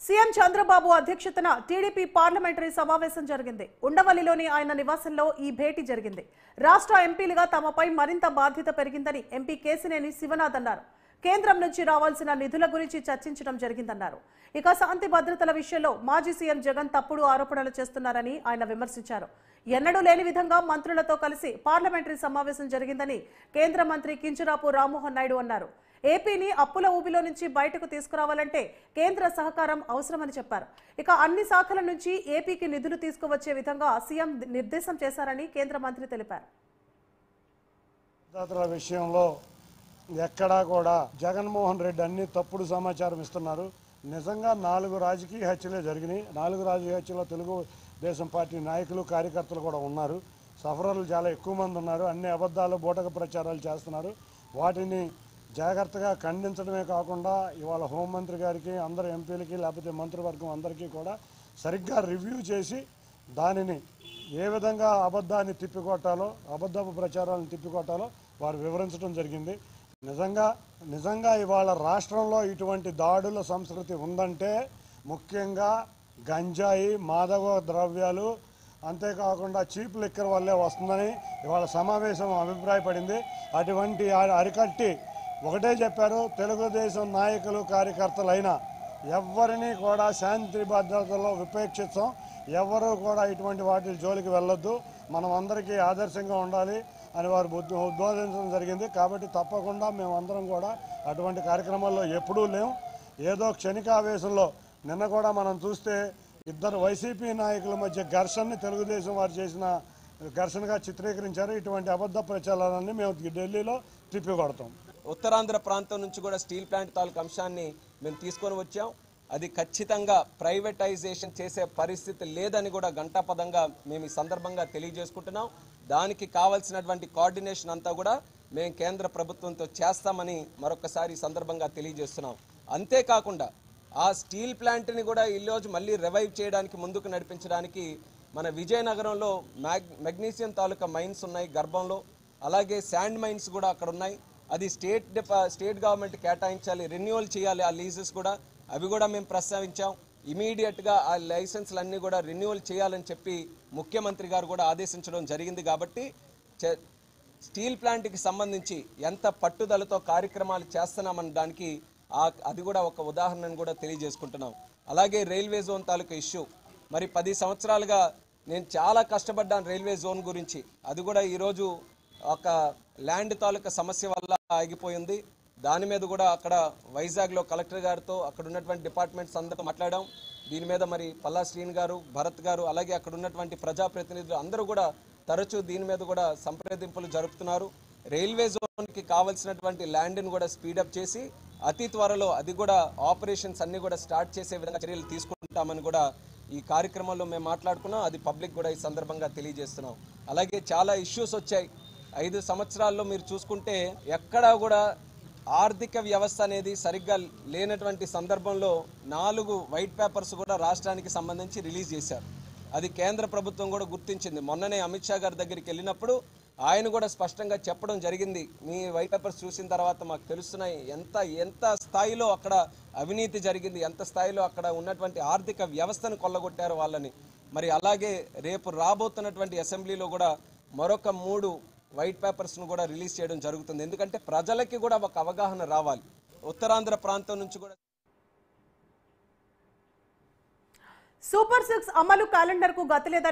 CM Chandrababu అధ్యక్షతన TDP parliamentary సమావేశం జరిగింది. ఉండవల్లిలోని ఆయన నివాసంలో ఈ భేటీ జరిగింది. రాష్ట్ర ఎంపీలుగా తమపై మరింత బాధ్యత పెరిగిందని ఎంపీ కేసినేని శివనాథ్ అన్నారు. కేంద్రం నుంచి రావాల్సిన నిధుల గురించి చర్చించడం జరిగిందన్నారు. ఇక శాంతి భద్రతల విషయంలో మాజీ సీఎం జగన్ తప్పుడు ఆరోపణలు చేస్తున్నారని ఆయన విమర్శించారు. ఎన్నడూ లేని విధంగా మంత్రులతో కలిసి పార్లమెంటరీ సమావేశం జరిగిందని కేంద్ర మంత్రి కింజరాపు రామ్మోహన్ నాయుడు అన్నారు. ఏపీని అప్పుల ఊబిలో నుంచి బయటకు తీసుకురావాలంటే కేంద్ర సహకారం అవసరమని చెప్పారు. ఇక అన్ని శాఖల నుంచి ఏపీకి నిధులు తీసుకువచ్చే విధంగా సీఎం నిర్దేశం చేశారని కేంద్ర మంత్రి తెలిపారు. విషయంలో ఎక్కడా కూడా జగన్మోహన్ రెడ్డి అన్ని తప్పుడు సమాచారం ఇస్తున్నారు. నిజంగా 4 రాజకీయ హత్యలే జరిగినాయి. 4 రాజకీయ హత్యలో తెలుగుదేశం పార్టీ నాయకులు కార్యకర్తలు కూడా ఉన్నారు. సఫరర్లు చాలా ఎక్కువ మంది ఉన్నారు. అన్ని అబద్ధాలు బూటక ప్రచారాలు చేస్తున్నారు. వాటిని జాగ్రత్తగా ఖండించడమే కాకుండా ఇవాళ హోంమంత్రి గారికి అందరు ఎంపీలకి లేకపోతే మంత్రివర్గం అందరికీ కూడా సరిగ్గా రివ్యూ చేసి దానిని ఏ విధంగా అబద్ధాన్ని తిప్పికొట్టాలో అబద్ధపు ప్రచారాలను తిప్పికొట్టాలో వారు వివరించడం జరిగింది. నిజంగా ఇవాళ రాష్ట్రంలో ఇటువంటి దాడుల సంస్కృతి ఉందంటే ముఖ్యంగా గంజాయి మాదక ద్రవ్యాలు అంతేకాకుండా చీప్ లిక్కర్ వల్లే వస్తుందని ఇవాళ సమావేశం అభిప్రాయపడింది. అటువంటి అరికట్టి ఒకటే చెప్పారు, తెలుగుదేశం నాయకులు కార్యకర్తలైన ఎవరిని కూడా శాంతి భద్రతలో విపేక్షిస్తాం, ఎవరు కూడా ఇటువంటి వాటి జోలికి వెళ్ళొద్దు, మనం అందరికీ ఆదర్శంగా ఉండాలి అని వారు ఉద్బోధించడం జరిగింది. కాబట్టి తప్పకుండా మేమందరం కూడా అటువంటి కార్యక్రమాల్లో ఎప్పుడూ లేము. ఏదో క్షణికావేశంలో నిన్న కూడా మనం చూస్తే ఇద్దరు వైసీపీ నాయకుల మధ్య ఘర్షణని తెలుగుదేశం వారు చేసిన ఘర్షణగా చిత్రీకరించారు. ఇటువంటి అబద్ధ ప్రచారాలన్నీ మేము ఢిల్లీలో తిప్పికొడతాం. ఉత్తరాంధ్ర ప్రాంతం నుంచి కూడా స్టీల్ ప్లాంట్ తాలూకు అంశాన్ని మేము తీసుకొని వచ్చాం. అది ఖచ్చితంగా ప్రైవేటైజేషన్ చేసే పరిస్థితి లేదని కూడా ఘంటాపదంగా మేము ఈ సందర్భంగా తెలియజేసుకుంటున్నాం. దానికి కావాల్సినటువంటి కోఆర్డినేషన్ అంతా కూడా మేము కేంద్ర ప్రభుత్వంతో చేస్తామని మరొకసారి ఈ సందర్భంగా తెలియజేస్తున్నాం. అంతేకాకుండా ఆ స్టీల్ ప్లాంట్ని కూడా ఈరోజు మళ్ళీ రివైవ్ చేయడానికి ముందుకు నడిపించడానికి మన విజయనగరంలో మెగ్నీషియం తాలూకా మైన్స్ ఉన్నాయి గర్భంలో, అలాగే శాండ్ మైన్స్ కూడా అక్కడ ఉన్నాయి. అది స్టేట్ గవర్నమెంట్ కేటాయించాలి, రెన్యువల్ చేయాలి ఆ లీజెస్ కూడా, అవి కూడా మేము ప్రస్తావించాం. ఇమీడియట్గా ఆ లైసెన్స్లన్నీ కూడా రెన్యువల్ చేయాలని చెప్పి ముఖ్యమంత్రి గారు కూడా ఆదేశించడం జరిగింది. కాబట్టి స్టీల్ ప్లాంట్కి సంబంధించి ఎంత పట్టుదలతో కార్యక్రమాలు చేస్తున్నామని దానికి అది కూడా ఒక ఉదాహరణను కూడా తెలియజేసుకుంటున్నాం. అలాగే రైల్వే జోన్ తాలూకా ఇష్యూ, మరి 10 సంవత్సరాలుగా నేను చాలా కష్టపడ్డాను రైల్వే జోన్ గురించి. అది కూడా ఈరోజు ఒక ల్యాండ్ తాలూకా సమస్య వల్ల ఆగిపోయింది. దాని మీద కూడా అక్కడ వైజాగ్లో కలెక్టర్ గారితో అక్కడ ఉన్నటువంటి డిపార్ట్మెంట్స్ అందరితో మాట్లాడాం. దీని మీద మరి పల్లా శ్రీని గారు, భరత్ గారు, అలాగే అక్కడ ఉన్నటువంటి ప్రజాప్రతినిధులు అందరూ కూడా తరచూ దీని మీద కూడా సంప్రదింపులు జరుపుతున్నారు. రైల్వే జోన్కి కావాల్సినటువంటి ల్యాండ్ని కూడా స్పీడప్ చేసి అతి త్వరలో అది కూడా ఆపరేషన్స్ అన్నీ కూడా స్టార్ట్ చేసే విధంగా చర్యలు తీసుకుంటామని కూడా ఈ కార్యక్రమంలో మేము మాట్లాడుకున్నాం. అది పబ్లిక్ కూడా ఈ సందర్భంగా తెలియజేస్తున్నాం. అలాగే చాలా ఇష్యూస్ వచ్చాయి. 5 సంవత్సరాల్లో మీరు చూసుకుంటే ఎక్కడా కూడా ఆర్థిక వ్యవస్థ అనేది సరిగ్గా లేనటువంటి సందర్భంలో 4 వైట్ పేపర్స్ కూడా రాష్ట్రానికి సంబంధించి రిలీజ్ చేశారు. అది కేంద్ర ప్రభుత్వం కూడా గుర్తించింది. మొన్ననే అమిత్ షా గారి దగ్గరికి వెళ్ళినప్పుడు ఆయన కూడా స్పష్టంగా చెప్పడం జరిగింది, మీ వైట్ పేపర్స్ చూసిన తర్వాత మాకు తెలుస్తున్నాయి ఎంత స్థాయిలో అక్కడ అవినీతి జరిగింది, ఎంత స్థాయిలో అక్కడ ఉన్నటువంటి ఆర్థిక వ్యవస్థను కొల్లగొట్టారు వాళ్ళని. మరి అలాగే రేపు రాబోతున్నటువంటి అసెంబ్లీలో కూడా మరొక 3 వైట్ పేపర్స్ను కూడా రిలీజ్ చేయడం జరుగుతుంది. ఎందుకంటే ప్రజలకి కూడా ఒక అవగాహన రావాలి. ఉత్తరాంధ్ర ప్రాంతం నుంచి కూడా సూపర్ 6 అమలు క్యాలెండర్ కు గతి లేదని